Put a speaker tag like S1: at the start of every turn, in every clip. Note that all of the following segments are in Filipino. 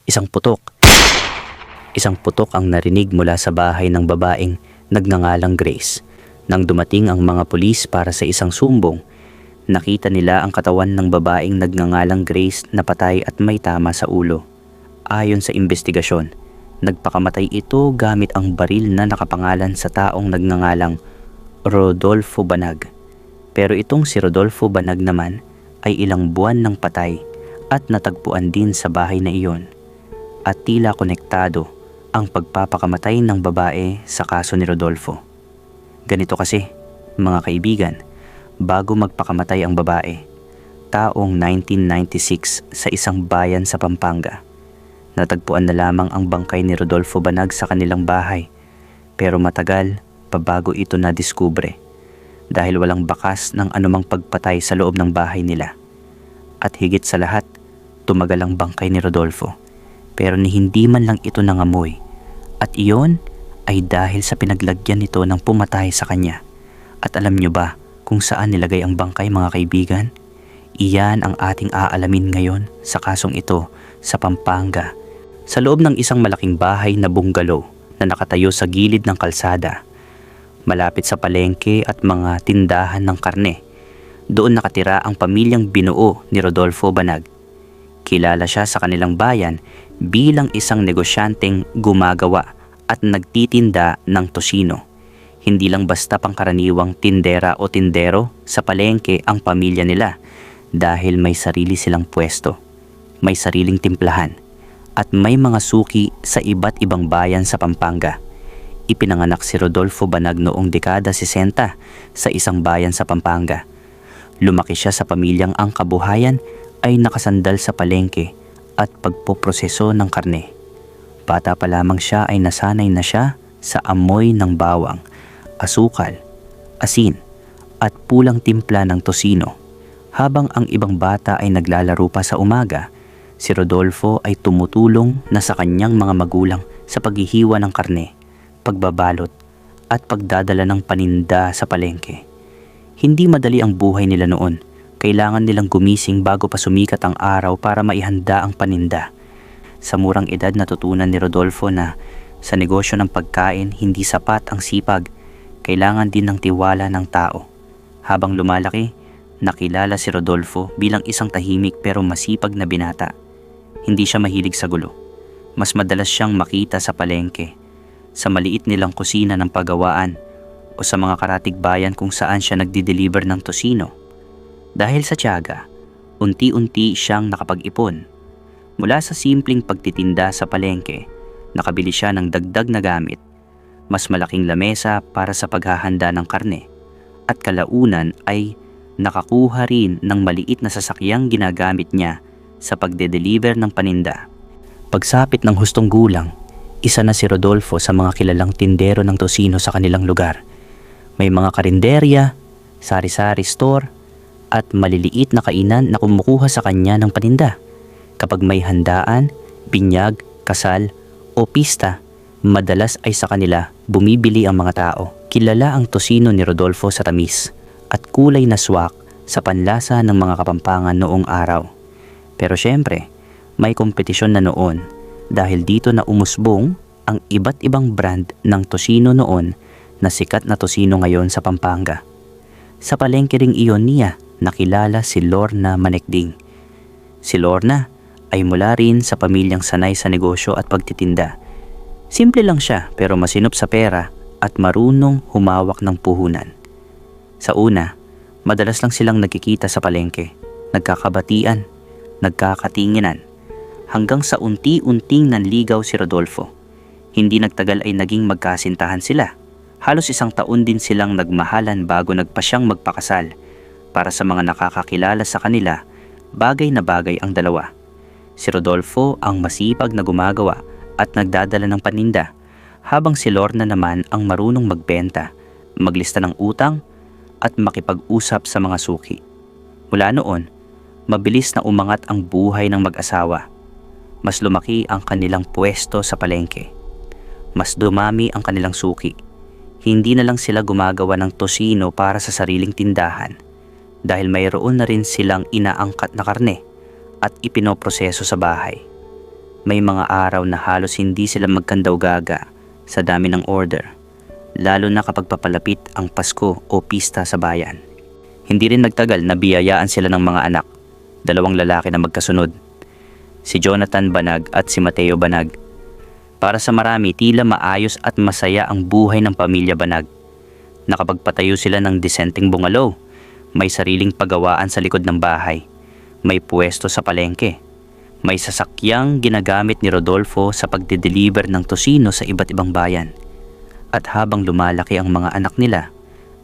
S1: Isang putok. Isang putok ang narinig mula sa bahay ng babaeng nagngangalang Grace. Nang dumating ang mga pulis para sa isang sumbong, nakita nila ang katawan ng babaeng nagngangalang Grace na patay at may tama sa ulo. Ayon sa investigasyon, nagpakamatay ito gamit ang baril na nakapangalan sa taong nagngangalang Rodolfo Banag. Pero itong si Rodolfo Banag naman ay ilang buwan nang patay at natagpuan din sa bahay na iyon. At tila konektado ang pagpapakamatay ng babae sa kaso ni Rodolfo. Ganito kasi, mga kaibigan, bago magpakamatay ang babae, taong 1996 sa isang bayan sa Pampanga, natagpuan na lamang ang bangkay ni Rodolfo Banag sa kanilang bahay, pero matagal pa bago ito nadiskubre dahil walang bakas ng anumang pagpatay sa loob ng bahay nila. At higit sa lahat, tumagal ang bangkay ni Rodolfo, pero hindi man lang ito nangamoy, at iyon ay dahil sa pinaglagyan nito ng pumatay sa kanya. At alam nyo ba kung saan nilagay ang bangkay, mga kaibigan? Iyan ang ating aalamin ngayon sa kasong ito sa Pampanga, sa loob ng isang malaking bahay na bungalow na nakatayo sa gilid ng kalsada, malapit sa palengke at mga tindahan ng karne. Doon nakatira ang pamilyang binuo ni Rodolfo Banag. Kilala siya sa kanilang bayan bilang isang negosyanteng gumagawa at nagtitinda ng tosino. Hindi lang basta pangkaraniwang tindera o tindero sa palengke ang pamilya nila, dahil may sarili silang pwesto, may sariling timplahan, at may mga suki sa iba't ibang bayan sa Pampanga. Ipinanganak si Rodolfo Banag noong dekada 60 sa isang bayan sa Pampanga. Lumaki siya sa pamilyang ang kabuhayan ay nakasandal sa palengke at pagpoproseso ng karne. Bata pa lamang siya ay nasanay na siya sa amoy ng bawang, asukal, asin, at pulang timpla ng tosino. Habang ang ibang bata ay naglalaro pa sa umaga, si Rodolfo ay tumutulong na sa kanyang mga magulang sa paghihiwa ng karne, pagbabalot, at pagdadala ng paninda sa palengke. Hindi madali ang buhay nila noon. Kailangan nilang gumising bago pa sumikat ang araw para maihanda ang paninda. Sa murang edad natutunan ni Rodolfo na sa negosyo ng pagkain hindi sapat ang sipag, kailangan din ng tiwala ng tao. Habang lumalaki, nakilala si Rodolfo bilang isang tahimik pero masipag na binata. Hindi siya mahilig sa gulo. Mas madalas siyang makita sa palengke, sa maliit nilang kusina ng pagawaan, o sa mga karatig bayan kung saan siya nagdi-deliver ng tosino. Dahil sa tiyaga, unti-unti siyang nakapag-ipon. Mula sa simpleng pagtitinda sa palengke, nakabili siya ng dagdag na gamit, mas malaking lamesa para sa paghahanda ng karne, at kalaunan ay nakakuha rin ng maliit na sasakyang ginagamit niya sa pagde-deliver ng paninda. Pagsapit ng hustong gulang, isa na si Rodolfo sa mga kilalang tindero ng tosino sa kanilang lugar. May mga karinderya, sari-sari store, at maliliit na kainan na kumukuha sa kanya ng paninda. Kapag may handaan, binyag, kasal, o pista, madalas ay sa kanila bumibili ang mga tao. Kilala ang tosino ni Rodolfo sa tamis at kulay na swak sa panlasa ng mga Kapampangan noong araw. Pero syempre, may kompetisyon na noon dahil dito na umusbong ang iba't ibang brand ng tosino noon na sikat na tosino ngayon sa Pampanga. Sa palengke ring iyon niya nakilala si Lorna Manekding. Si Lorna ay mula rin sa pamilyang sanay sa negosyo at pagtitinda. Simple lang siya pero masinop sa pera at marunong humawak ng puhunan. Sa una, madalas lang silang nagkikita sa palengke, nagkakabatian, nagkakatinginan, hanggang sa unti-unting nanligaw si Rodolfo. Hindi nagtagal ay naging magkasintahan sila. Halos 1 taon din silang nagmahalan bago nagpasyang magpakasal. Para sa mga nakakakilala sa kanila, bagay na bagay ang dalawa. Si Rodolfo ang masipag na gumagawa at nagdadala ng paninda, habang si Lorna naman ang marunong magbenta, maglista ng utang, at makipag-usap sa mga suki. Mula noon, mabilis na umangat ang buhay ng mag-asawa. Mas lumaki ang kanilang pwesto sa palengke. Mas dumami ang kanilang suki. Hindi na lang sila gumagawa ng tosino para sa sariling tindahan, dahil mayroon na rin silang inaangkat na karne at ipinoproseso sa bahay. May mga araw na halos hindi sila magkandaw-gaga sa dami ng order, lalo na kapag papalapit ang Pasko o pista sa bayan. Hindi rin nagtagal na biyayaan sila ng mga anak, 2 lalaki na magkasunod, si Jonathan Banag at si Mateo Banag. Para sa marami, tila maayos at masaya ang buhay ng pamilya Banag. Nakapagpatayo sila ng disenteng bungalow, may sariling pagawaan sa likod ng bahay, may puwesto sa palengke, may sasakyang ginagamit ni Rodolfo sa pagde-deliver ng tosino sa iba't ibang bayan. At habang lumalaki ang mga anak nila,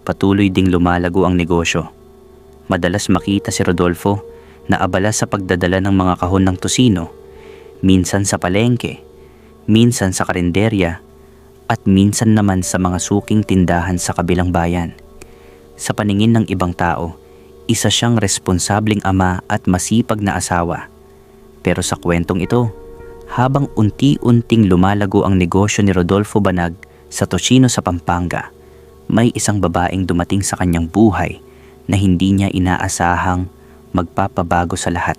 S1: patuloy ding lumalago ang negosyo. Madalas makita si Rodolfo na abala sa pagdadala ng mga kahon ng tosino, minsan sa palengke, minsan sa karinderya, at minsan naman sa mga suking tindahan sa kabilang bayan. Sa paningin ng ibang tao, isa siyang responsableng ama at masipag na asawa. Pero sa kwentong ito, habang unti-unting lumalago ang negosyo ni Rodolfo Banag sa Tocino sa Pampanga, may isang babaeng dumating sa kanyang buhay na hindi niya inaasahang magpapabago sa lahat.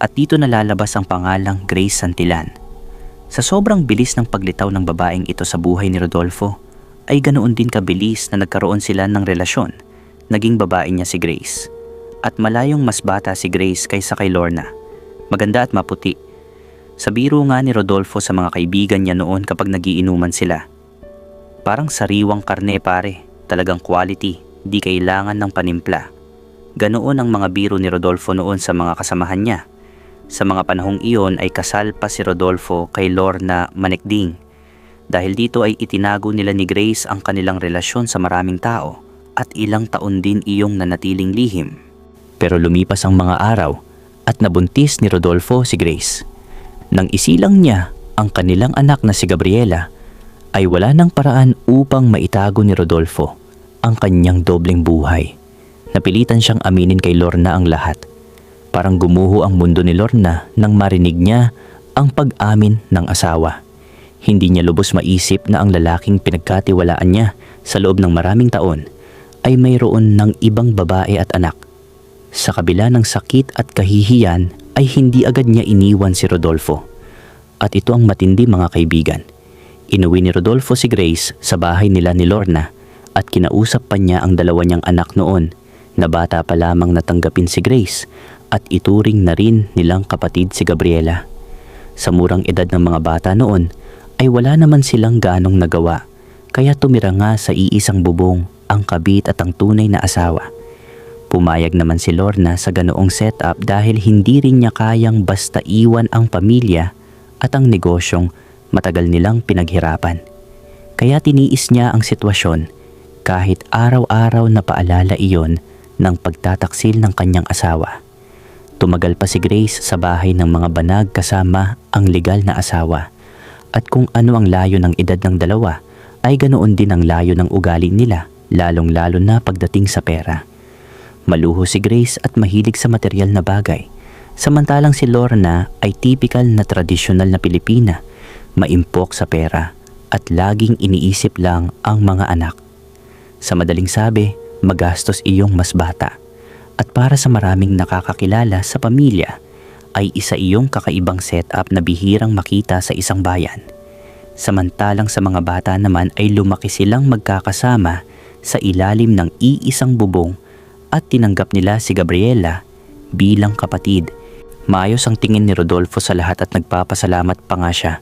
S1: At dito nalalabas ang pangalang Grace Santillan. Sa sobrang bilis ng paglitaw ng babaeng ito sa buhay ni Rodolfo, ay ganoon din kabilis na nagkaroon sila ng relasyon. Naging babae niya si Grace. At malayong mas bata si Grace kaysa kay Lorna. Maganda at maputi. Sa biro nga ni Rodolfo sa mga kaibigan niya noon kapag nagiinuman sila. Parang sariwang karne pare, talagang quality, di kailangan ng panimpla. Ganoon ang mga biro ni Rodolfo noon sa mga kasamahan niya. Sa mga panahong iyon ay kasal pa si Rodolfo kay Lorna Manekding. Dahil dito ay itinago nila ni Grace ang kanilang relasyon sa maraming tao at ilang taon din iyong nanatiling lihim. Pero lumipas ang mga araw at nabuntis ni Rodolfo si Grace. Nang isilang niya ang kanilang anak na si Gabriela, ay wala nang paraan upang maitago ni Rodolfo ang kanyang dobleng buhay. Napilitan siyang aminin kay Lorna ang lahat. Parang gumuho ang mundo ni Lorna nang marinig niya ang pag-amin ng asawa. Hindi niya lubos maisip na ang lalaking pinagkatiwalaan niya sa loob ng maraming taon ay mayroon ng ibang babae at anak. Sa kabila ng sakit at kahihiyan ay hindi agad niya iniwan si Rodolfo. At ito ang matindi mga kaibigan. Inuwi ni Rodolfo si Grace sa bahay nila ni Lorna at kinausap pa niya ang 2 niyang anak noon na bata pa lamang natanggapin si Grace at ituring na rin nilang kapatid si Gabriela. Sa murang edad ng mga bata noon ay wala naman silang ganong nagawa, kaya tumira nga sa iisang bubong ang kabit at ang tunay na asawa. Pumayag naman si Lorna sa ganoong setup dahil hindi rin niya kayang basta iwan ang pamilya at ang negosyong matagal nilang pinaghirapan. Kaya tiniis niya ang sitwasyon kahit araw-araw na paalala iyon ng pagtataksil ng kanyang asawa. Tumagal pa si Grace sa bahay ng mga Banag kasama ang legal na asawa. At kung ano ang layo ng edad ng dalawa, ay ganoon din ang layo ng ugali nila, lalong-lalo na pagdating sa pera. Maluho si Grace at mahilig sa material na bagay. Samantalang si Lorna ay typical na tradisyonal na Pilipina, maimpok sa pera at laging iniisip lang ang mga anak. Sa madaling sabi, magastos iyong mas bata. At para sa maraming nakakakilala sa pamilya, ay isa iyong kakaibang setup na bihirang makita sa isang bayan. Samantalang sa mga bata naman ay lumaki silang magkakasama sa ilalim ng iisang bubong at tinanggap nila si Gabriela bilang kapatid. Maayos ang tingin ni Rodolfo sa lahat at nagpapasalamat pa nga siya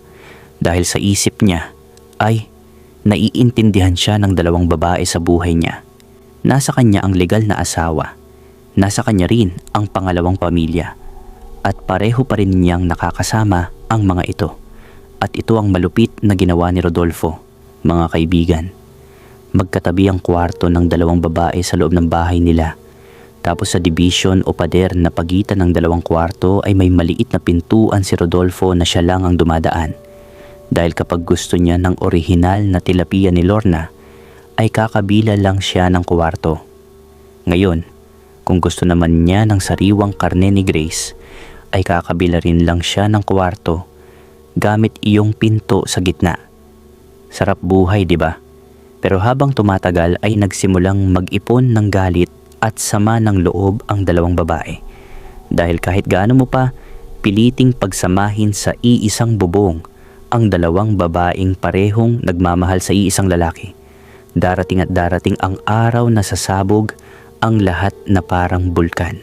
S1: dahil sa isip niya ay naiintindihan siya ng 2 babae sa buhay niya. Nasa kanya ang legal na asawa, nasa kanya rin ang pangalawang pamilya at pareho pa rin niyang nakakasama ang mga ito. At ito ang malupit na ginawa ni Rodolfo, mga kaibigan. Magkatabi ang kwarto ng 2 babae sa loob ng bahay nila. Tapos sa division o pader na pagitan ng 2 kwarto ay may maliit na pintuan si Rodolfo na siya lang ang dumadaan. Dahil kapag gusto niya ng orihinal na tilapia ni Lorna, ay kakabila lang siya ng kwarto. Ngayon, kung gusto naman niya ng sariwang karne ni Grace, ay kakabila rin lang siya ng kwarto gamit iyong pinto sa gitna. Sarap buhay, di ba? Pero habang tumatagal ay nagsimulang mag-ipon ng galit at sama ng loob ang 2 babae. Dahil kahit gaano mo pa piliting pagsamahin sa iisang bubong ang dalawang babaeng parehong nagmamahal sa iisang lalaki. Darating at darating ang araw na sasabog ang lahat na parang bulkan.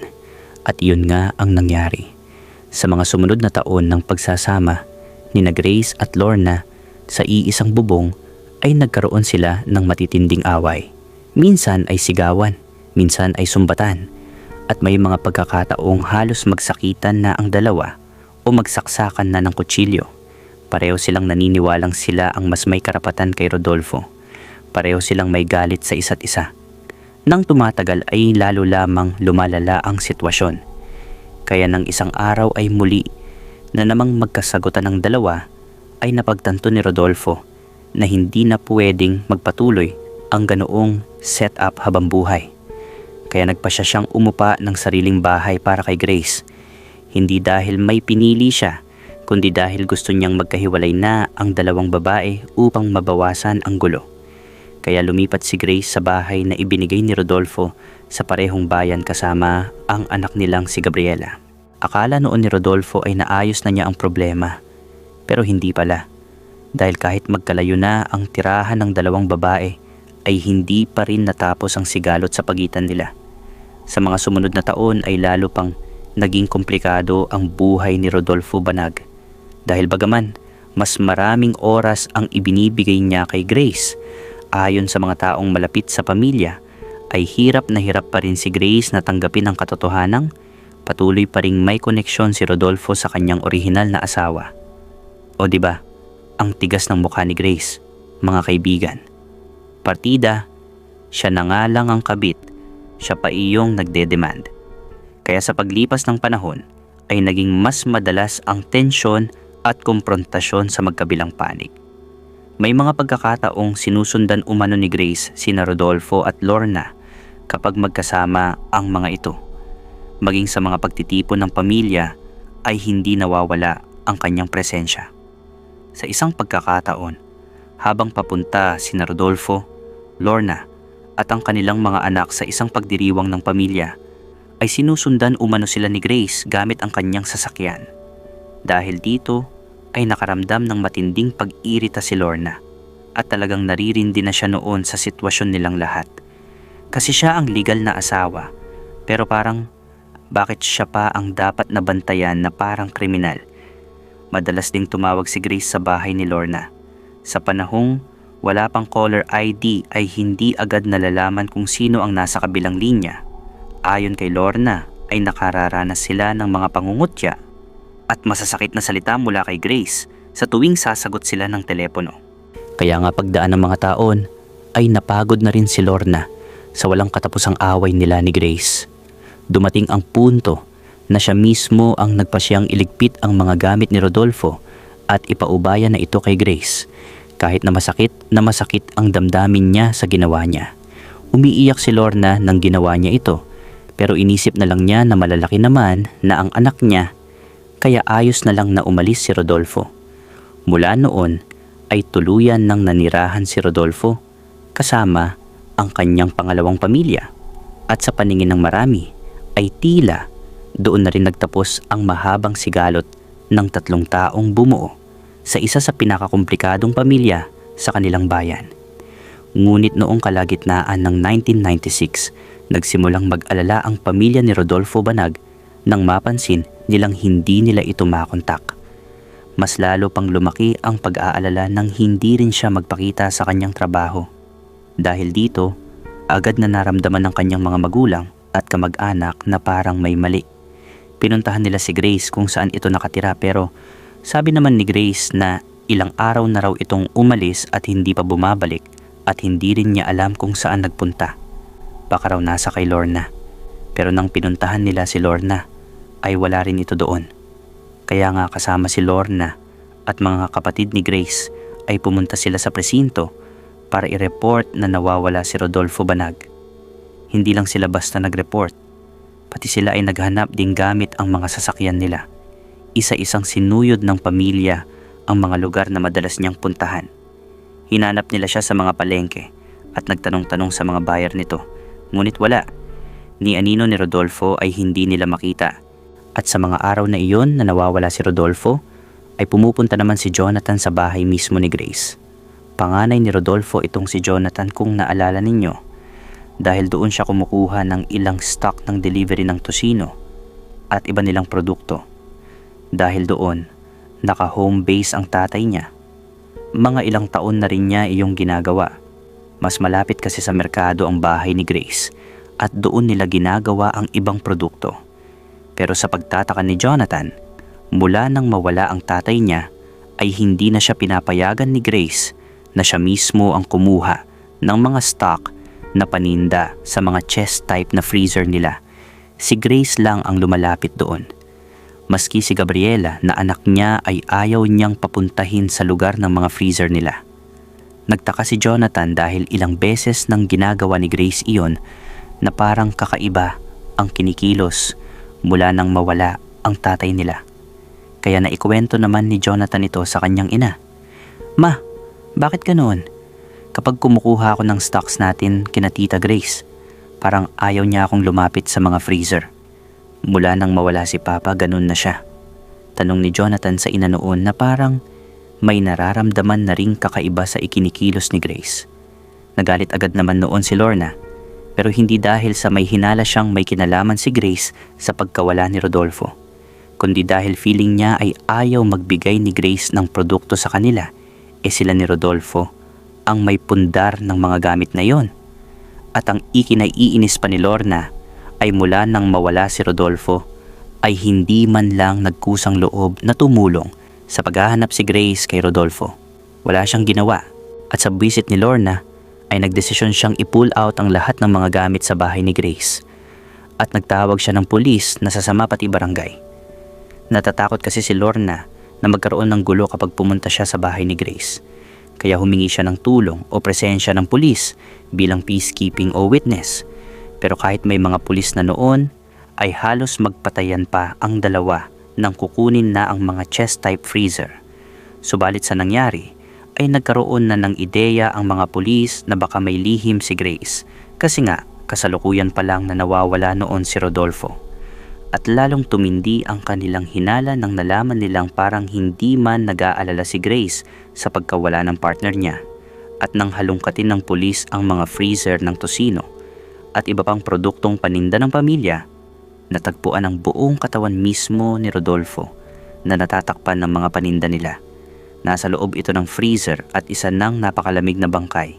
S1: At yun nga ang nangyari. Sa mga sumunod na taon ng pagsasama ni Grace at Lorna sa iisang bubong ay nagkaroon sila ng matitinding away. Minsan ay sigawan, minsan ay sumbatan, at may mga pagkakataong halos magsakitan na ang dalawa o magsaksakan na ng kutsilyo. Pareho silang naniniwalang sila ang mas may karapatan kay Rodolfo. Pareho silang may galit sa isa't isa. Nang tumatagal ay lalo lamang lumalala ang sitwasyon. Kaya nang isang araw ay muli na namang magkasagutan ng dalawa ay napagtanto ni Rodolfo na hindi na pwedeng magpatuloy ang ganoong setup habang buhay. Kaya nagpasya siyang umupa ng sariling bahay para kay Grace. Hindi dahil may pinili siya, kundi dahil gusto niyang magkahiwalay na ang dalawang babae upang mabawasan ang gulo. Kaya lumipat si Grace sa bahay na ibinigay ni Rodolfo sa parehong bayan kasama ang anak nilang si Gabriela. Akala noon ni Rodolfo ay naayos na niya ang problema, pero hindi pala. Dahil kahit magkalayo na ang tirahan ng dalawang babae, ay hindi pa rin natapos ang sigalot sa pagitan nila. Sa mga sumunod na taon ay lalo pang naging komplikado ang buhay ni Rodolfo Banag. Dahil bagaman mas maraming oras ang ibinibigay niya kay Grace, ayon sa mga taong malapit sa pamilya, ay hirap na hirap pa rin si Grace na tanggapin ang katotohanang patuloy pa ring may koneksyon si Rodolfo sa kanyang orihinal na asawa. O diba, ang tigas ng mukha ni Grace, mga kaibigan. Partida, siya na nga lang ang kabit, siya pa iyong nagde-demand. Kaya sa paglipas ng panahon ay naging mas madalas ang tensyon at komprontasyon sa magkabilang panig. May mga pagkakataong sinusundan umano ni Grace sina Rodolfo at Lorna kapag magkasama ang mga ito. Maging sa mga pagtitipon ng pamilya ay hindi nawawala ang kanyang presensya. Sa isang pagkakataon, habang papunta sina Rodolfo, Lorna at ang kanilang mga anak sa isang pagdiriwang ng pamilya, ay sinusundan umano sila ni Grace gamit ang kanyang sasakyan. Dahil dito ay nakaramdam ng matinding pag-irita si Lorna at talagang naririndi na siya noon sa sitwasyon nilang lahat. Kasi siya ang legal na asawa, pero parang bakit siya pa ang dapat na bantayan na parang kriminal? Madalas ding tumawag si Grace sa bahay ni Lorna. Sa panahong wala pang caller ID ay hindi agad nalalaman kung sino ang nasa kabilang linya. Ayon kay Lorna ay nakararanas sila ng mga pangungutya at masasakit na salita mula kay Grace sa tuwing sasagot sila ng telepono. Kaya nga pagdaan ng mga taon ay napagod na rin si Lorna sa walang katapusang away nila ni Grace. Dumating ang punto na siya mismo ang nagpasyang iligpit ang mga gamit ni Rodolfo at ipaubaya na ito kay Grace, kahit na masakit ang damdamin niya sa ginawa niya. Umiiyak si Lorna nang ginawa niya ito, pero inisip na lang niya na malalaki naman na ang anak niya, kaya ayos na lang na umalis si Rodolfo. Mula noon ay tuluyan nang nanirahan si Rodolfo kasama ang kanyang pangalawang pamilya, at sa paningin ng marami ay tila doon na rin nagtapos ang mahabang sigalot ng 3 taong bumuo sa isa sa pinakakomplikadong pamilya sa kanilang bayan. Ngunit noong kalagitnaan ng 1996, nagsimulang mag-alala ang pamilya ni Rodolfo Banag nang mapansin nilang hindi nila ito makontak. Mas lalo pang lumaki ang pag-aalala nang hindi rin siya magpakita sa kanyang trabaho. Dahil dito, agad na naramdaman ng kanyang mga magulang at kamag-anak na parang may mali. Pinuntahan nila si Grace kung saan ito nakatira, pero sabi naman ni Grace na ilang araw na raw itong umalis at hindi pa bumabalik at hindi rin niya alam kung saan nagpunta. Baka raw nasa kay Lorna. Pero nang pinuntahan nila si Lorna ay wala rin ito doon. Kaya nga kasama si Lorna at mga kapatid ni Grace ay pumunta sila sa presinto para i-report na nawawala si Rodolfo Banag. Hindi lang sila basta nag-report, pati sila ay naghanap ding gamit ang mga sasakyan nila. Isa-isang sinuyod ng pamilya ang mga lugar na madalas niyang puntahan. Hinanap nila siya sa mga palengke at nagtanong-tanong sa mga buyer nito, ngunit wala. Ni anino ni Rodolfo ay hindi nila makita At sa mga araw na iyon na nawawala si Rodolfo, ay pumupunta naman si Jonathan sa bahay mismo ni Grace. Panganay ni Rodolfo itong si Jonathan kung naalala ninyo, dahil doon siya kumukuha ng ilang stock ng delivery ng tocino at iba nilang produkto. Dahil doon, naka-home base ang tatay niya. Mga ilang taon na rin niya iyong ginagawa. Mas malapit kasi sa merkado ang bahay ni Grace at doon nila ginagawa ang ibang produkto. Pero sa pagtataka ni Jonathan, mula nang mawala ang tatay niya, ay hindi na siya pinapayagan ni Grace na siya mismo ang kumuha ng mga stock na paninda sa mga chest type na freezer nila. Si Grace lang ang lumalapit doon. Maski si Gabriela na anak niya ay ayaw niyang papuntahin sa lugar ng mga freezer nila. Nagtaka si Jonathan dahil ilang beses nang ginagawa ni Grace iyon na parang kakaiba ang kinikilos mula nang mawala ang tatay nila. Kaya naikwento naman ni Jonathan ito sa kanyang ina. "Ma, bakit ganoon? Kapag kumukuha ako ng stocks natin kina Tita Grace, parang ayaw niya akong lumapit sa mga freezer. Mula nang mawala si Papa, ganun na siya." Tanong ni Jonathan sa ina noon na parang may nararamdaman na ring kakaiba sa ikinikilos ni Grace. Nagalit agad naman noon si Lorna, pero hindi dahil sa may hinala siyang may kinalaman si Grace sa pagkawala ni Rodolfo, kundi dahil feeling niya ay ayaw magbigay ni Grace ng produkto sa kanila, sila ni Rodolfo ang may pundar ng mga gamit na yon. At ang ikinaiinis pa ni Lorna ay mula nang mawala si Rodolfo ay hindi man lang nagkusang loob na tumulong sa paghahanap si Grace kay Rodolfo. Wala siyang ginawa at sa buwisit ni Lorna ay nagdesisyon siyang i-pull out ang lahat ng mga gamit sa bahay ni Grace at nagtawag siya ng pulis na sasama pati barangay. Natatakot kasi si Lorna na magkaroon ng gulo kapag pumunta siya sa bahay ni Grace, kaya humingi siya ng tulong o presensya ng pulis bilang peacekeeping o witness. Pero kahit may mga pulis na noon, ay halos magpatayan pa ang dalawa nang kukunin na ang mga chest type freezer. Subalit sa nangyari, ay nagkaroon na ng ideya ang mga pulis na baka may lihim si Grace, kasi nga kasalukuyan pa lang na nawawala noon si Rodolfo. At lalong tumindi ang kanilang hinala nang nalaman nilang parang hindi man nag-aalala si Grace sa pagkawala ng partner niya, at nang halungkatin ng pulis ang mga freezer ng tocino at iba pang produktong paninda ng pamilya, natagpuan ang buong katawan mismo ni Rodolfo na natatakpan ng mga paninda nila. Nasa loob ito ng freezer at isa ng napakalamig na bangkay.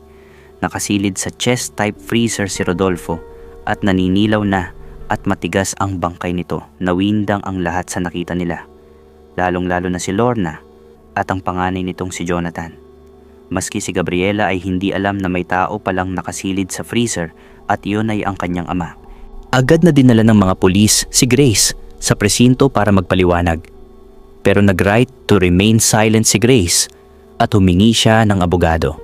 S1: Nakasilid sa chest type freezer si Rodolfo at naninilaw na at matigas ang bangkay nito. Nawindang ang lahat sa nakita nila, lalong-lalo na si Lorna at ang panganay nitong si Jonathan. Maski si Gabriela ay hindi alam na may tao palang nakasilid sa freezer at iyon ay ang kanyang ama. Agad na dinala ng mga pulis si Grace sa presinto para magpaliwanag. Pero nag-right to remain silent si Grace at humingi siya ng abogado.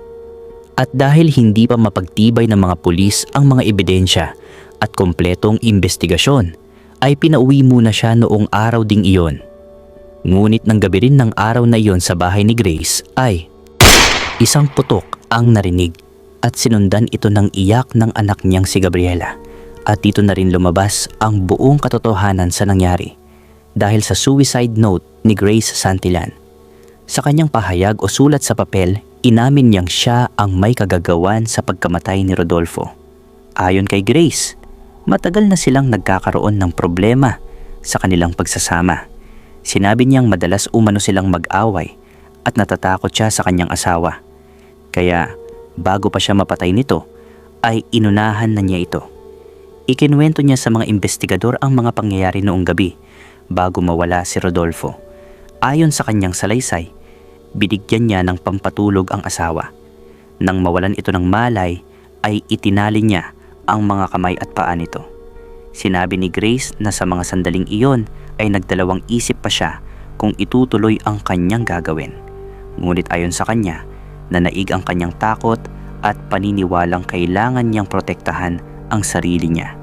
S1: At dahil hindi pa mapagtibay ng mga pulis ang mga ebidensya at kompletong investigasyon, ay pinauwi muna siya noong araw ding iyon. Ngunit ng gabi rin ng araw na iyon sa bahay ni Grace ay isang putok ang narinig at sinundan ito ng iyak ng anak niyang si Gabriela. At dito na rin lumabas ang buong katotohanan sa nangyari dahil sa suicide note ni Grace Santillan. Sa kanyang pahayag o sulat sa papel, inamin niyang siya ang may kagagawan sa pagkamatay ni Rodolfo. Ayon kay Grace, matagal na silang nagkakaroon ng problema sa kanilang pagsasama. Sinabi niyang madalas umano silang mag-away at natatakot siya sa kanyang asawa. Kaya bago pa siya mapatay nito, ay inunahan na niya ito. Ikinuwento niya sa mga investigador ang mga pangyayari noong gabi bago mawala si Rodolfo. Ayon sa kanyang salaysay, binigyan niya ng pampatulog ang asawa. Nang mawalan ito ng malay, ay itinali niya ang mga kamay at paa nito. Sinabi ni Grace na sa mga sandaling iyon ay nagdalawang isip pa siya kung itutuloy ang kanyang gagawin. Ngunit ayon sa kanya, nanaig ang kanyang takot at paniniwalang kailangan niyang protektahan ang sarili niya.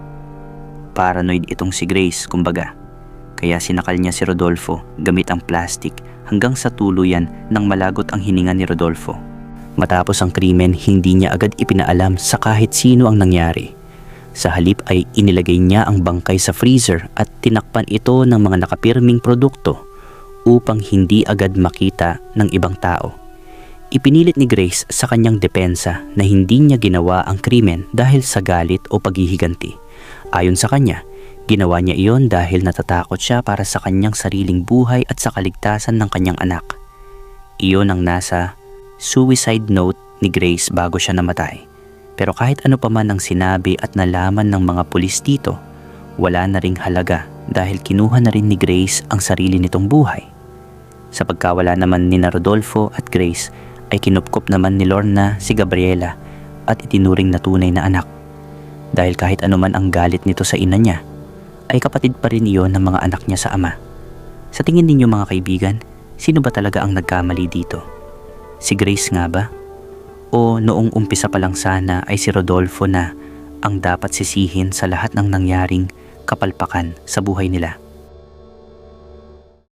S1: Paranoid itong si Grace, kumbaga. Kaya sinakal niya si Rodolfo gamit ang plastic hanggang sa tuluyan nang malagot ang hininga ni Rodolfo. Matapos ang krimen, hindi niya agad ipinaalam sa kahit sino ang nangyari. Sa halip ay inilagay niya ang bangkay sa freezer at tinakpan ito ng mga nakapirming produkto upang hindi agad makita ng ibang tao. Ipinilit ni Grace sa kanyang depensa na hindi niya ginawa ang krimen dahil sa galit o paghihiganti. Ayon sa kanya, ginawa niya iyon dahil natatakot siya para sa kanyang sariling buhay at sa kaligtasan ng kanyang anak. Iyon ang nasa suicide note ni Grace bago siya namatay. Pero kahit ano pa man ang sinabi at nalaman ng mga pulis dito, wala na ring halaga dahil kinuha na rin ni Grace ang sarili nitong buhay. Sa pagkawala naman ni Rodolfo at Grace ay kinupkop naman ni Lorna si Gabriela at itinuring na tunay na anak. Dahil kahit ano man ang galit nito sa ina niya, ay kapatid pa rin iyon ng mga anak niya sa ama. Sa tingin ninyo mga kaibigan, sino ba talaga ang nagkamali dito? Si Grace nga ba? O noong umpisa pa lang sana ay si Rodolfo na ang dapat sisihin sa lahat ng nangyaring kapalpakan sa buhay nila?